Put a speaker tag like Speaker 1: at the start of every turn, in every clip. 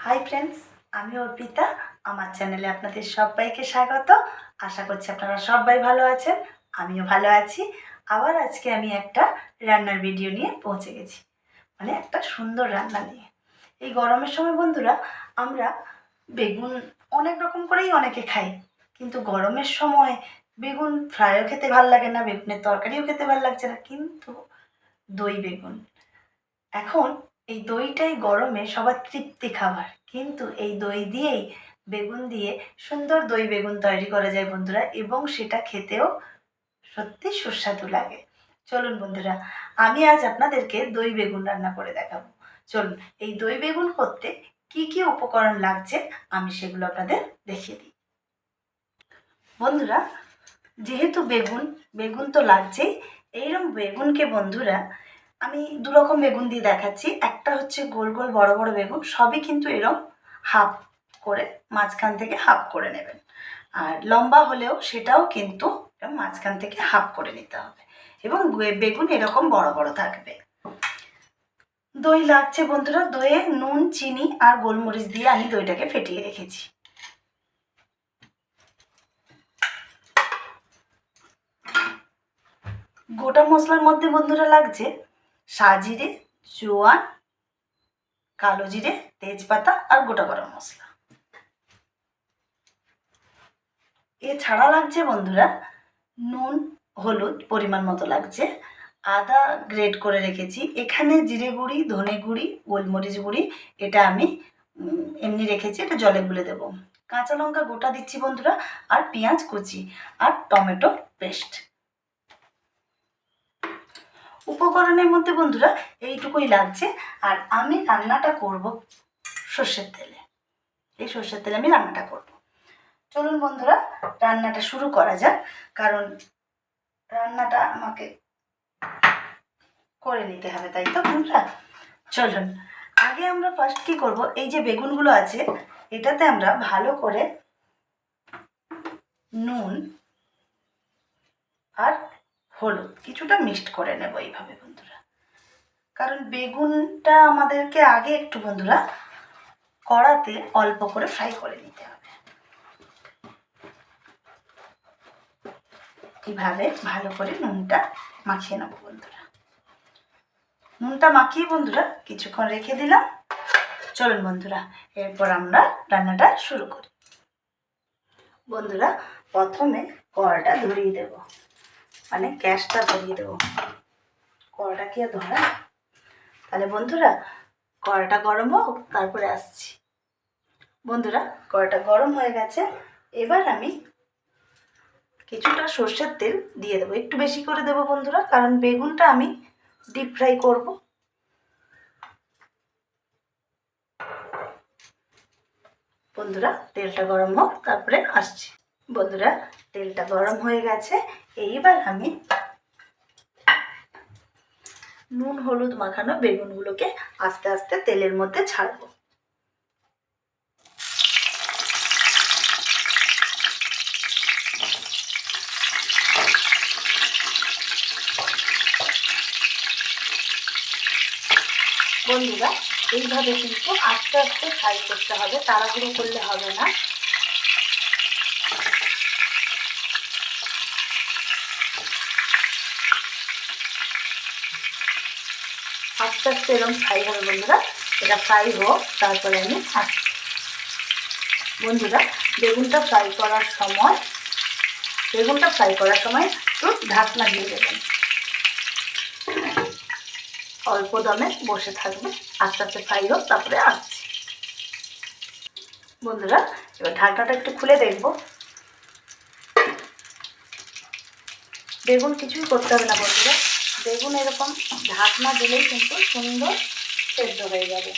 Speaker 1: Hi friends, আমি অর্পিতা। আমার চ্যানেলে আপনাদের সবাইকে স্বাগত। আশা করছি আপনারা সবাই ভালো আছেন, আমিও ভালো আছি। আবার আজকে আমি একটা রান্নার ভিডিও নিয়ে পৌঁছে গেছি, মানে একটা সুন্দর রান্না নিয়ে। এই গরমের সময় বন্ধুরা, আমরা বেগুন অনেক রকম করেই অনেকে খাই, কিন্তু গরমের সময় বেগুন ফ্রাইও খেতে ভালো লাগে না, বেগুনের তরকারিও খেতে ভালো লাগছে না, কিন্তু দই বেগুন, এখন এই দইটাই গরমে সবার তৃপ্তি খাবার। কিন্তু এই দই দিয়েই, বেগুন দিয়ে সুন্দর দই বেগুন তৈরি করা যায় বন্ধুরা, এবং সেটা খেতেও সত্যি সুস্বাদু লাগে। চলুন বন্ধুরা, আমি আজ আপনাদেরকে দই বেগুন রান্না করে দেখাবো। চলুন, এই দই বেগুন করতে কি কি উপকরণ লাগছে আমি সেগুলো আপনাদের দেখিয়ে দিই। বন্ধুরা, যেহেতু বেগুন বেগুন তো লাগছেই, এইরকম বেগুনকে বন্ধুরা আমি দুরকম বেগুন দিয়ে দেখাচ্ছি। একটা হচ্ছে গোল গোল বড় বড় বেগুন, সবই কিন্তু এরকম হাফ করে, মাঝখান থেকে হাফ করে নেবেন। আর লম্বা হলেও সেটাও কিন্তু মাঝখান থেকে হাফ করে নিতে হবে, এবং বেগুন এরকম বড় বড় থাকবে। দই লাগছে বন্ধুরা, দইয়ে নুন, চিনি আর গোলমরিচ দিয়ে আমি দইটাকে ফেটিয়ে রেখেছি। গোটা মশলার মধ্যে বন্ধুরা লাগছে সাজিরে, জোয়ান, কালো জিরে, তেজপাতা আর গোটা গরম মশলা। এছাড়া লাগছে বন্ধুরা নুন, হলুদ পরিমাণ মতো লাগছে, আদা গ্রেট করে রেখেছি, এখানে জিরে গুঁড়ি, ধনে গুঁড়ি, গোলমরিচ গুঁড়ি, এটা আমি এমনি রেখেছি, এটা জলে গুলে দেবো। কাঁচা লঙ্কা গোটা দিচ্ছি বন্ধুরা, আর পেঁয়াজ কুচি আর টমেটো পেস্ট। উপকরণের মধ্যে বন্ধুরা এইটুকুই লাগছে। আর আমি রান্নাটা করব সর্ষের তেলে, এই সর্ষের তেলে আমি রান্নাটা করব। চলুন বন্ধুরা, রান্নাটা শুরু করা যাক, কারণ রান্নাটা আমাকে করে নিতে হবে, তাই তো বন্ধুরা? চলুন, আগে আমরা ফার্স্ট কী করব, এই যে বেগুনগুলো আছে এটাতে আমরা ভালো করে নুন আর হলুদ কিছুটা মিক্সড করে নেব এইভাবে বন্ধুরা, কারণ বেগুনটা আমাদেরকে আগে একটু বন্ধুরা কড়াতে অল্প করে ফ্রাই করে নিতে হবে। এইভাবে ভালো করে নুনটা মাখিয়ে নেব বন্ধুরা। নুনটা মাখিয়ে বন্ধুরা কিছুক্ষণ রেখে দিলাম। চলুন বন্ধুরা, এরপর আমরা রান্নাটা শুরু করি। বন্ধুরা, প্রথমে কড়াটা ধরিয়ে দেব, মানে গ্যাসটা ধরিয়ে দেবো। কড়াটা কি আর ধরা? তাহলে বন্ধুরা কড়াটা গরম হোক, তারপরে আসছি। বন্ধুরা, কড়াটা গরম হয়ে গেছে, এবার আমি কিছুটা সর্ষের তেল দিয়ে দেবো, একটু বেশি করে দেবো বন্ধুরা, কারণ বেগুনটা আমি ডিপ ফ্রাই করব। বন্ধুরা, তেলটা গরম হোক, তারপরে আসছি। বন্ধুরা, তেলটা গরম হয়ে গেছে, এইবার আমি নুন হলুদ মাখানো বেগুনগুলোকে আস্তে আস্তে তেলের মধ্যে ছাড়বো। বন্ধুরা, এইভাবে কিন্তু আস্তে আস্তে ফ্রাই করতে হবে, তাড়াহুড়ো করলে হবে না। আস্তে আস্তে এরকম ফ্রাই হবে বন্ধুরা, এটা ফ্রাই হোক, তারপরে আমি আসছি। বন্ধুরা, বেগুনটা ফ্রাই করার সময় একটু ঢাকনা দিয়ে দেবেন, অল্প দমে বসে থাকবে, আস্তে আস্তে ফ্রাই হোক, তারপরে আসছি। বন্ধুরা, এবার ঢাকনাটা একটু খুলে দেখব। বেগুন কিছুই করতে হবে না বন্ধুরা, বেগুন এরকম ঢাকনা দিলেই কিন্তু সুন্দর সেদ্ধ হয়ে যাবে।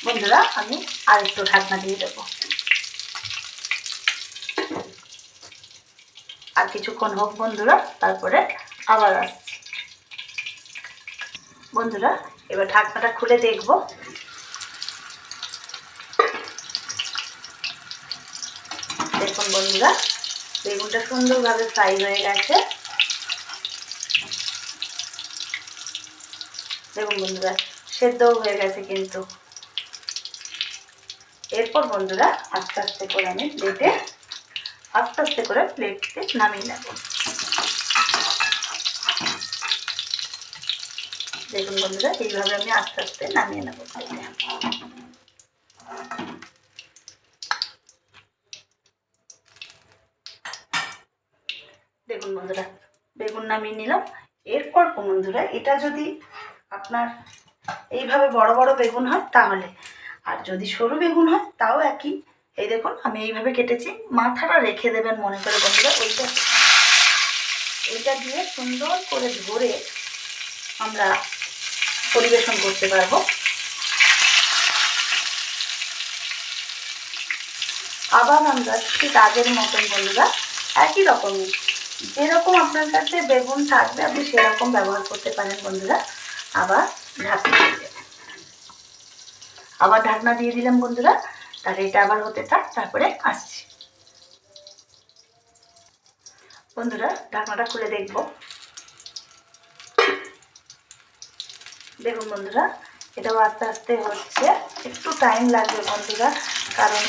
Speaker 1: বন্ধুরা, আমি আর একটু ঢাকনা দিয়ে দেবো, আর কিছুক্ষণ হোক বন্ধুরা, তারপরে আবার আসছি। বন্ধুরা, এবার ঢাকনাটা খুলে দেখব। দেখুন বন্ধুরা, বেগুনটা সুন্দরভাবে ফ্রাই হয়ে গেছে। দেখুন বন্ধুরা, সেদ্ধও হয়ে গেছে কিন্তু। এরপর বন্ধুরা আস্তে আস্তে করে আমি প্লেটে নামিয়ে নেব। দেখুন বন্ধুরা, এইভাবে আমি আস্তে আস্তে নামিয়ে নেব প্লেটে। দেখুন বন্ধুরা, বেগুন নামিয়ে নিলাম। এরপর বন্ধুরা এটা যদি আপনার এইভাবে বড় বড় বেগুন হয় তাহলে, আর যদি সরু বেগুন হয় তাও একই। এই দেখুন আমি এইভাবে কেটেছি। মাথাটা রেখে দেবেন মনে করে বন্ধুরা, ওইটা দিয়ে সুন্দর করে ধরে আমরা পরিবেশন করতে পারবো। আবার আমরা ঠিক আগের মতন বন্ধুরা একই রকমই, যেরকম আপনার কাছে বেগুন থাকবে আপনি সেরকম ব্যবহার করতে পারেন বন্ধুরা। আবার ঢাকনা দিয়ে দিলাম বন্ধুরা। তাহলে এটা আবার হতে থাক, তারপরে আসছি বন্ধুরা। ঢাকনাটা খুলে দেখব। দেখুন বন্ধুরা, এটাও আস্তে আস্তে হচ্ছে, একটু টাইম লাগবে বন্ধুরা, কারণ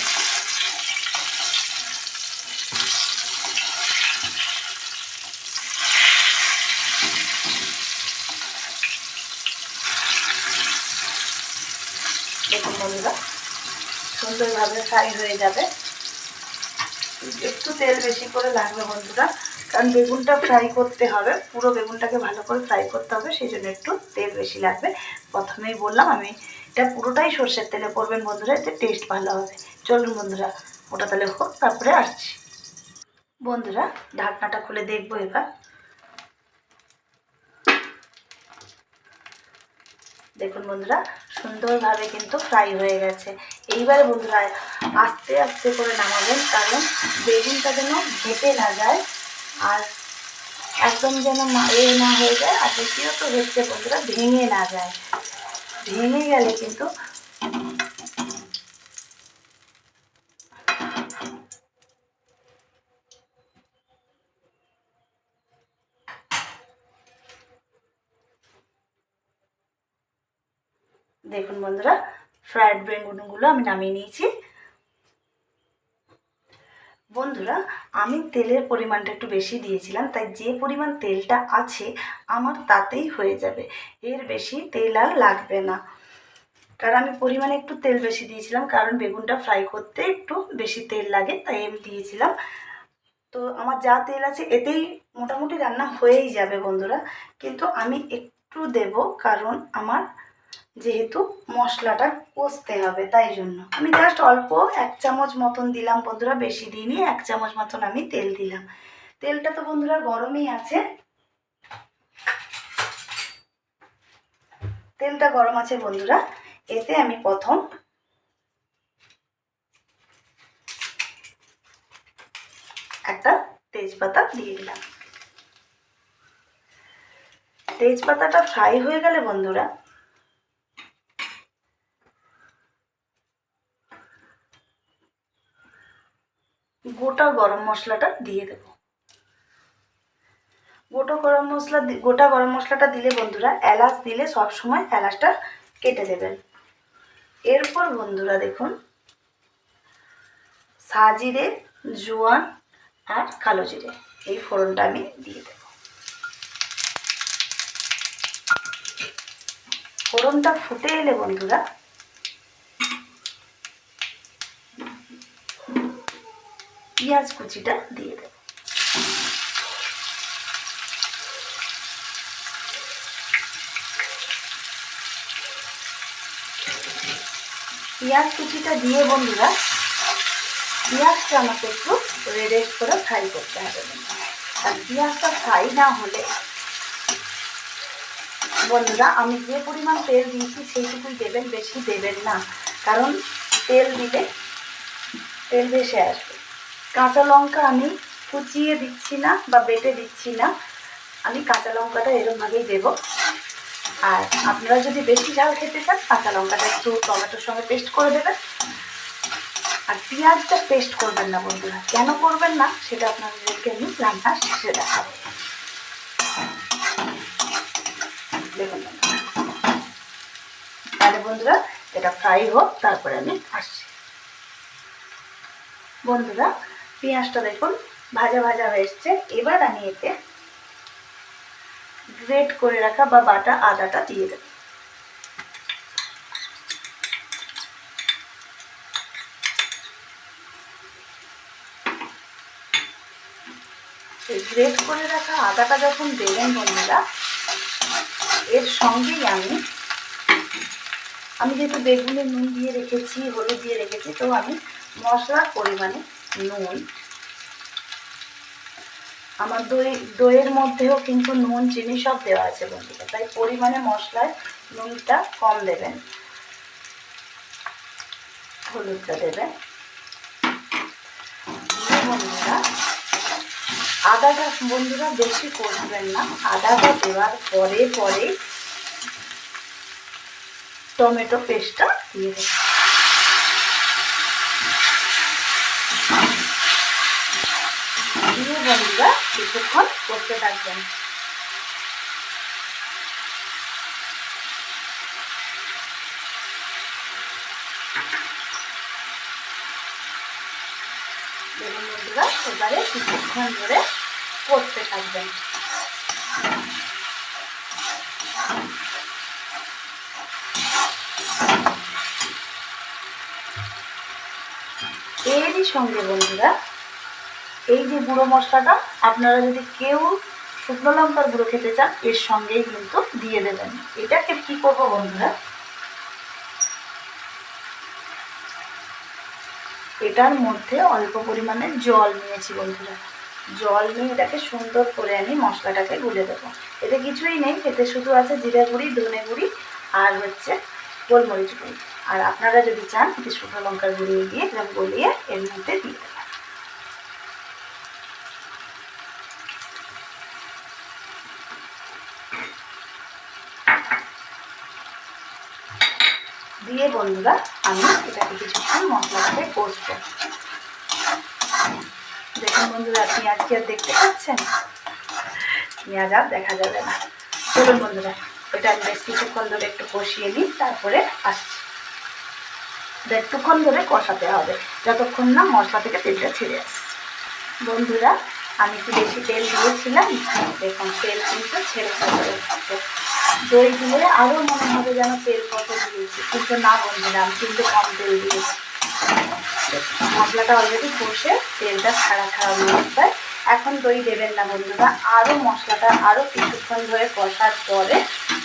Speaker 1: দেখুন বন্ধুরা সুন্দরভাবে ফ্রাই হয়ে যাবে। একটু তেল বেশি করে লাগবে বন্ধুরা, কারণ বেগুনটা ফ্রাই করতে হবে, পুরো বেগুনটাকে ভালো করে ফ্রাই করতে হবে, সেই জন্য একটু তেল বেশি লাগবে। প্রথমেই বললাম আমি, এটা পুরোটাই সর্ষের তেলে করবেন বন্ধুরা, এতে টেস্ট ভালো হবে। চলুন বন্ধুরা, ওটা তাহলে হোক, তারপরে আসছি বন্ধুরা। ঢাকনাটা খুলে দেখবো এবার। দেখুন বন্ধুরা সুন্দরভাবে কিন্তু ফ্রাই হয়ে গেছে। এইবারে বন্ধুরা আস্তে আস্তে করে নামাবেন, কারণ বেগুনটা যেন ঘেটে না যায় আর একদম যেন না হয়ে যায়, আর দ্বিতীয়ত হচ্ছে বন্ধুরা ভেঙে না যায়। ভেঙে গেলে কিন্তু দেখুন বন্ধুরা ফ্রাইড বেগুনগুলো আমি নামিয়ে নিয়েছি। বন্ধুরা আমি তেলের পরিমাণটা একটু বেশি দিয়েছিলাম, তাই যে পরিমাণ তেলটা আছে আমার তাতেই হয়ে যাবে, এর বেশি তেল আর লাগবে না। কারণ আমি পরিমাণে একটু তেল বেশি দিয়েছিলাম, কারণ বেগুনটা ফ্রাই করতে একটু বেশি তেল লাগে, তাই আমি দিয়েছিলাম। তো আমার যা তেল আছে এতেই মোটামুটি রান্না হয়েই যাবে বন্ধুরা, কিন্তু আমি একটু দেব, কারণ আমার যেহেতু মশলাটা কষতে হবে, তাই জন্য আমি জাস্ট অল্প 1 চামচ মতন দিলাম বন্ধুরা, বেশি দিইনি। 1 চামচ মতন আমি তেল দিলাম। তেলটা তো বন্ধুরা গরমই আছে, তেলটা গরম আছে বন্ধুরা। এতে আমি প্রথম একটা তেজপাতা দিয়ে দিলাম। তেজপাতাটা ফ্রাই হয়ে গেলে বন্ধুরা গোটা গরম মশলাটা দিয়ে দেব। গোটা গরম মশলাটা দিলে বন্ধুরা, এলাচ দিলে সব সময় এলাচটা কেটে দেবেন। এরপর বন্ধুরা দেখুন সাজিরে, জোয়ান আর কালো জিরে, এই ফোড়নটা আমি দিয়ে দেব। ফোড়নটা ফুটে এলে বন্ধুরা পেঁয়াজ কুচিটা দিয়ে দেব। পেঁয়াজ কুচিটা দিয়ে বন্ধুরা পেঁয়াজটা আমাকে একটু রেড করে ফ্রাই করতে হবে। আর পেঁয়াজটা ফ্রাই না হলে বন্ধুরা আমি যে পরিমাণ তেল দিয়েছি সেইটুকুই দেবেন, বেশি দেবেন না, কারণ তেল দিলে তেল ভেসে আসবে। কাঁচা লঙ্কা আমি কুচিয়ে দিচ্ছি না বা বেটে দিচ্ছি না, আমি কাঁচা লঙ্কাটা এরকমভাবেই দেব। আর আপনারা যদি বেশি ঝাল খেতে চান কাঁচা লঙ্কাটা একটু টমেটোর সঙ্গে পেস্ট করে দেবেন। আর পেঁয়াজটা পেস্ট করবেন না বন্ধুরা, কেন করবেন না সেটা আপনাদেরকে আমি রান্না শেষে দেখাবো। দেখুন তাহলে বন্ধুরা এটা ফ্রাই হোক, তারপরে আমি আসছি। বন্ধুরা পেঁয়াজটা দেখুন ভাজা ভাজা হয়ে এসছে। এবার আমি এতে গ্রেট করে রাখা বা বাটা আদাটা দিয়ে দেব। এই গ্রেট করে রাখা আদাটা যখন দেবেন বন্ধুরা, এর সঙ্গেই আমি যেহেতু বেগুনে নুন দিয়ে রেখেছি, হলুদ দিয়ে রেখেছি, তো আমি মশলার পরিমাণে নুন, আমার দইয়ের মধ্যেও কিন্তু নুন চিনি সব দেওয়া আছে বন্ধুরা, তাই পরিমাণে মশলায় নুনটা কম দেবেন, হলুদটা দেবেন। বন্ধুরা আদাটা বন্ধুরা বেশি কষবেন না, আদাটা দেওয়ার পরে টমেটো পেস্টটা দিয়ে দেবেন। দিয়ে বন্ধুরা কিছুক্ষণ করতে থাকবেন। দেখুন বন্ধুরা এবারে কিছুক্ষণ ধরে করতে থাকবেন। এরই সঙ্গে বন্ধুরা এই যে গুঁড়ো মশলাটা, আপনারা যদি কেউ শুকনো লঙ্কার গুঁড়ো খেতে চান এর সঙ্গেই কিন্তু দিয়ে দেবেন। এটাকে কি করবো বন্ধুরা, এটার মধ্যে অল্প পরিমাণে জল নিয়েছি বন্ধুরা। জল নিয়ে এটাকে সুন্দর করে আমি মশলাটাকে গুলে দেবো। এতে কিছুই নেই, এতে শুধু আছে জিরা গুঁড়ি, ধনে গুঁড়ি আর হচ্ছে গোলমরিচ গুঁড়ি। আর আপনারা যদি চান এতে শুকনো লঙ্কার গুঁড়ি দিয়ে এরকম গলিয়ে এর মধ্যে দিয়ে দেবেন। দিয়ে বন্ধুরা আমি এটাকে কিছুক্ষণ মশলাটাকে কষবো। দেখুন বন্ধুরা পেঁয়াজ কি আর দেখতে পাচ্ছেন? পেঁয়াজ আর দেখা যাবে না। চলুন বন্ধুরা এটা বেশ কিছুক্ষণ ধরে একটু কষিয়ে নিই, তারপরে আসছি। একটুক্ষণ ধরে কষাতে হবে যতক্ষণ না মশলা থেকে তেলটা ছেড়ে আসছে। বন্ধুরা আমি কি বেশি তেল দিয়েছিলাম? দেখুন তেল কিন্তু ছেড়ে আসছে। দই দিলে আরও মনে হবে যেন তেল কত দিয়েছি, কিন্তু না বন্ধুরা আমি কিন্তু কম তেল দিয়েছি। মশলাটা অলরেডি কষে তেলটা ছাড়া অবস্থায়। এখন দই দেবেন না বন্ধুরা, আরও মশলাটা আরও কিছুক্ষণ ধরে কষার পরে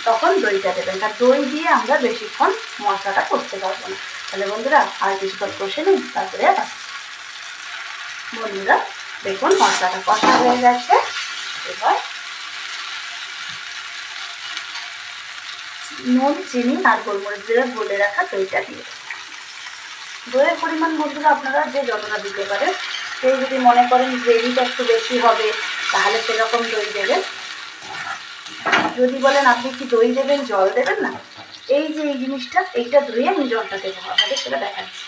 Speaker 1: তখন দইটা দেবেন। আর দই দিয়ে আমরা বেশিক্ষণ মশলাটা কষতে পারবো না। তাহলে বন্ধুরা আর কিছুক্ষণ কষে নিন, তারপরে বন্ধুরা দেখুন মশলাটা কষা হয়ে গেছে। এবার নুন, চিনি আর গোলমরিচ দিয়ে গলে রাখা দইটা দিয়ে, দইয়ের পরিমাণ বন্ধুরা আপনারা যে যতটা দিতে পারেন। কেউ যদি মনে করেন গ্রেভিটা একটু বেশি হবে তাহলে সেরকম দই দেবেন। যদি বলেন আপনি কি দই দেবেন জল দেবেন না, এই যে এই জিনিসটা এইটা ধুয়ে আমি জলটা দেবো, আপনাদের সেটা দেখাচ্ছি।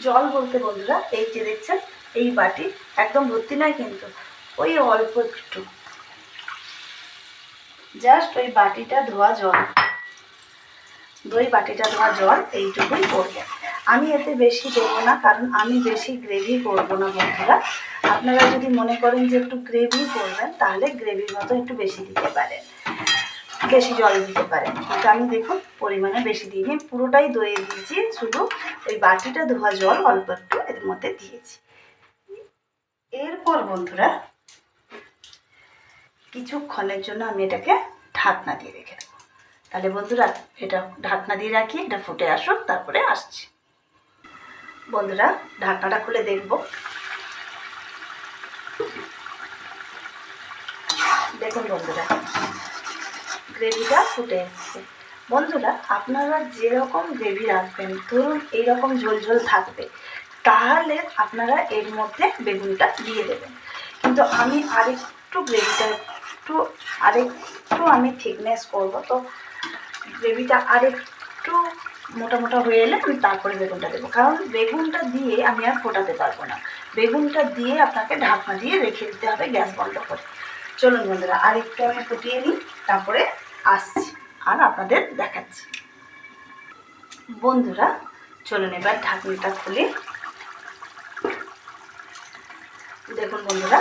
Speaker 1: জল বলতে বন্ধুরা এই যে দেখছেন এই বাটি একদম ভর্তি নয় কিন্তু, ওই অল্প একটু জাস্ট ওই বাটিটা ধোয়া জল, দই বাটিটা ধোয়া জল এইটুকুই করবো। আমি এতে বেশি দেবো না, কারণ আমি বেশি গ্রেভি করবো না বন্ধুরা। আপনারা যদি মনে করেন যে একটু গ্রেভি করবেন তাহলে গ্রেভির মতো একটু বেশি দিতে পারেন, বেশি জল দিতে পারেন। কিন্তু আমি দেখুন পরিমাণে বেশি দিইনি, পুরোটাই দইয়ে দিয়েছি, শুধু ওই বাটিটা ধোয়া জল অল্প একটু এর মধ্যে দিয়েছি। এরপর বন্ধুরা কিছুক্ষণের জন্য আমি এটাকে ঢাকনা দিয়ে রেখে দেবো। তাহলে বন্ধুরা এটা ঢাকনা দিয়ে রাখি, এটা ফুটে আসুক, তারপরে আসছি। বন্ধুরা ঢাকনাটা খুলে দেখব, দেখুন বন্ধুরা গ্রেভিটা ফুটে এসছে। বন্ধুরা আপনারা যেরকম গ্রেভি রাখবেন, ধরুন এইরকম ঝোল ঝোল থাকবে, তাহলে আপনারা এর মধ্যে বেগুনটা দিয়ে দেবেন। কিন্তু আমি আরেকটু গ্রেভিটা আরেকটু আমি থিকনেস করব, তো গ্রেভিটা আরেকটু মোটা মোটা হয়ে এলে আমি তারপরে বেগুনটা দেবো, কারণ বেগুনটা দিয়ে আমি আর ফোটাতে পারবো না। বেগুনটা দিয়ে আপনাকে ঢাকনা দিয়ে রেখে দিতে হবে গ্যাস বন্ধ করে। চলুন বন্ধুরা, আর একটু আমি ফুটিয়ে নিই, তারপরে আসছি আর আপনাদের দেখাচ্ছি। বন্ধুরা চলুন এবার ঢাকনাটা খুলে দেখুন বন্ধুরা,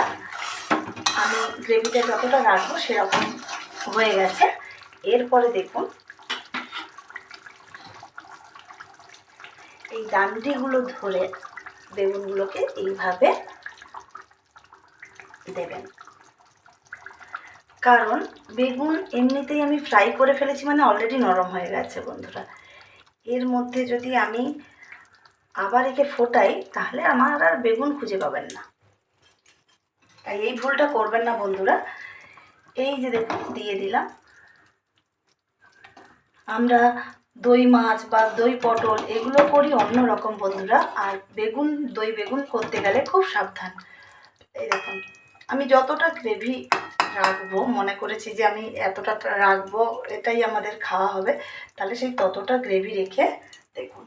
Speaker 1: আমি গ্রেভিটা যতটা রাখবো সেরকম হয়ে গেছে। এরপরে দেখুন এই ডান্ডিগুলো ধরে বেগুনগুলোকে এইভাবে দেবেন, কারণ বেগুন এমনিতেই আমি ফ্রাই করে ফেলেছি, মানে অলরেডি নরম হয়ে গেছে বন্ধুরা। এর মধ্যে যদি আমি আবার একে ফোটাই তাহলে আমার আর বেগুন খুঁজে পাবেন না, তাই এই ভুলটা করবেন না বন্ধুরা। এই যে দেখুন দিয়ে দিলাম। আমরা দই মাছ বা দই পটল এগুলো করি অন্য রকম বন্ধুরা, আর বেগুন দই বেগুন করতে গেলে খুব সাবধান। এই দেখুন আমি যতটা গ্রেভি রাখবো, মনে করেছি যে আমি এতটা রাখবো, এটাই আমাদের খাওয়া হবে, তাহলে সেই ততটা গ্রেভি রেখে দেখুন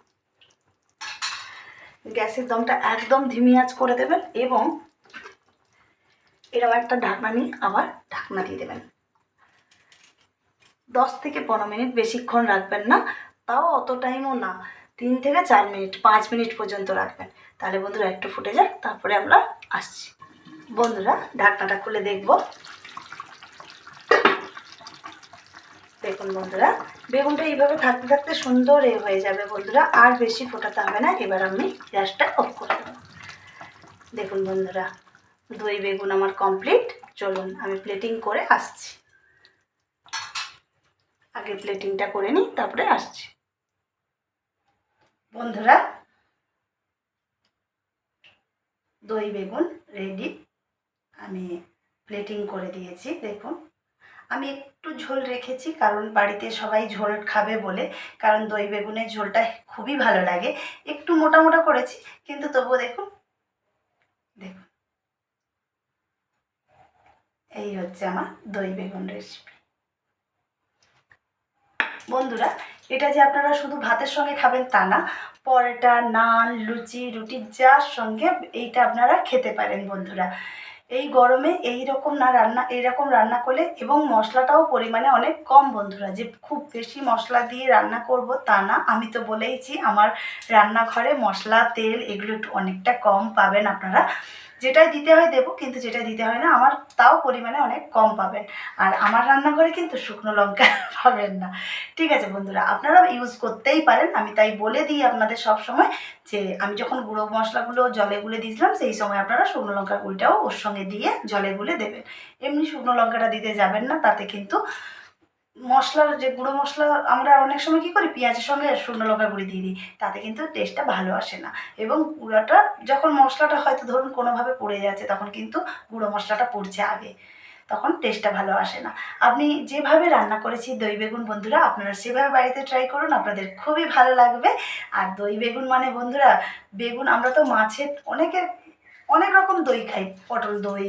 Speaker 1: গ্যাসের দমটা একদম ধিমি আঁচ করে দেবেন এবং এরকম একটা ঢাকনা নিয়ে আবার ঢাকনা দিয়ে দেবেন। 10 থেকে 15 মিনিট, বেশিক্ষণ রাখবেন না, তাও অত টাইমও না, 3 থেকে 4 মিনিট 5 মিনিট পর্যন্ত রাখবেন। তাহলে বন্ধুরা একটু ফুটে যাক, তারপরে আমরা আসছি। বন্ধুরা ঢাকনাটা খুলে দেখব। দেখুন বন্ধুরা বেগুনটা এইভাবে থাকতে থাকতে সুন্দর হয়ে যাবে বন্ধুরা, আর বেশি ফোটাতে হবে না। এবার আমি গ্যাসটা অফ করে দেব। দেখুন বন্ধুরা দই বেগুন আমার কমপ্লিট। চলুন আমি প্লেটিং করে আসছি, আগে প্লেটিংটা করে নিই তারপরে আসছি। বন্ধুরা দই বেগুন রেডি, আমি প্লেটিং করে দিয়েছি। দেখুন আমি একটু ঝোল রেখেছি, কারণ বাড়িতে সবাই ঝোল খাবে বলে, কারণ দই বেগুনের ঝোলটা খুবই ভালো লাগে। একটু মোটা মোটা করেছি, কিন্তু তবুও দেখুন দেখুন এই হচ্ছে আমার দই বেগুন রেসিপি। বন্ধুরা এটা যে আপনারা শুধু ভাতের সঙ্গে খাবেন তা না, পরোটা, নান, লুচি, রুটির যার সঙ্গে এইটা আপনারা খেতে পারেন বন্ধুরা। এই গরমে এইরকম রান্না করলে, এবং মশলাটাও পরিমাণে অনেক কম বন্ধুরা, যে খুব বেশি মশলা দিয়ে রান্না করব তা না। আমি তো বলেইছি আমার রান্নাঘরে মশলা তেল এগুলো একটু অনেকটা কম পাবেন আপনারা। যেটাই দিতে হয় দেবো, কিন্তু যেটা দিতে হয় না আমার তাও পরিমাণে অনেক কম পাবেন। আর আমার রান্নাঘরে কিন্তু শুকনো লঙ্কা পাবেন না। ঠিক আছে বন্ধুরা, আপনারা ইউজ করতেই পারেন, আমি তাই বলে দিই আপনাদের সব সময়, যে আমি যখন গুঁড়ো মশলাগুলো জলে গুলে দিয়েছিলাম সেই সময় আপনারা শুকনো লঙ্কা গুঁড়িটাও ওর সঙ্গে দিয়ে জলে গুলে দেবেন। এমনি শুকনো লঙ্কাটা দিতে যাবেন না, তাতে কিন্তু মশলার যে গুঁড়ো মশলা আমরা অনেক সময় কী করি পেঁয়াজের সঙ্গে শুকনো লঙ্কা গুঁড়ি দিয়ে দিই, তাতে কিন্তু টেস্টটা ভালো আসে না। এবং গুঁড়োটা যখন মশলাটা হয়তো ধরুন কোনোভাবে পড়ে যাচ্ছে, তখন কিন্তু গুঁড়ো মশলাটা পড়ছে আগে, তখন টেস্টটা ভালো আসে না। আপনি যেভাবে রান্না করেছি দই বেগুন বন্ধুরা, আপনারা সেভাবে বাড়িতে ট্রাই করুন, আপনাদের খুবই ভালো লাগবে। আর দই বেগুন মানে বন্ধুরা, বেগুন আমরা তো মাছের অনেক রকম দই খাই, পটল দই,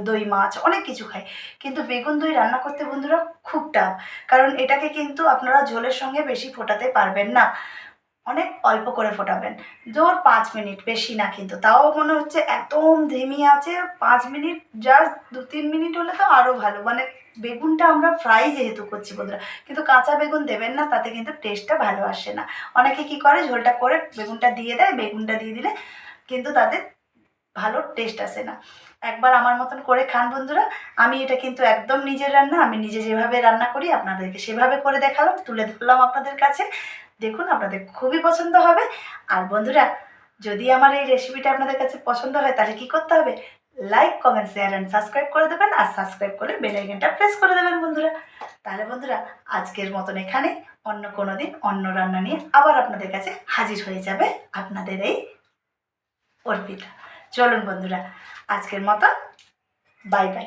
Speaker 1: দই মাছ, অনেক কিছু খাই, কিন্তু বেগুন দই রান্না করতে বন্ধুরা খুব টাফ, কারণ এটাকে কিন্তু আপনারা ঝোলের সঙ্গে বেশি ফোটাতে পারবেন না, অনেক অল্প করে ফোটাবেন, জোর 5 মিনিট, বেশি না। কিন্তু তাও মনে হচ্ছে একদম ধিমি আছে 5 মিনিট, জাস্ট 2-3 মিনিট হলে তো আরও ভালো। মানে বেগুনটা আমরা ফ্রাই যেহেতু করছি বন্ধুরা, কিন্তু কাঁচা বেগুন দেবেন না, তাতে কিন্তু টেস্টটা ভালো আসে না। অনেকে কি করে ঝোলটা করে বেগুনটা দিয়ে দেয়, বেগুনটা দিয়ে দিলে কিন্তু তাতে ভালো টেস্ট আসে না। একবার আমার মতন করে খান বন্ধুরা। আমি এটা কিন্তু একদম নিজের রান্না, আমি নিজে যেভাবে রান্না করি আপনাদেরকে সেভাবে করে দেখালাম, তুলে ধরলাম আপনাদের কাছে। দেখুন আপনাদের খুবই পছন্দ হবে। আর বন্ধুরা যদি আমার এই রেসিপিটা আপনাদের কাছে পছন্দ হয় তাহলে কী করতে হবে, like, comment, share and subscribe করে দেবেন, আর সাবস্ক্রাইব করলে বেল আইকনটা প্রেস করে দেবেন বন্ধুরা। তাহলে বন্ধুরা আজকের মতন এখানে, অন্য কোনো দিন অন্য রান্না নিয়ে আবার আপনাদের কাছে হাজির হয়ে যাবে আপনাদের এই অর্পিতা। চলুন বন্ধুরা আজকের মতো বাই বাই।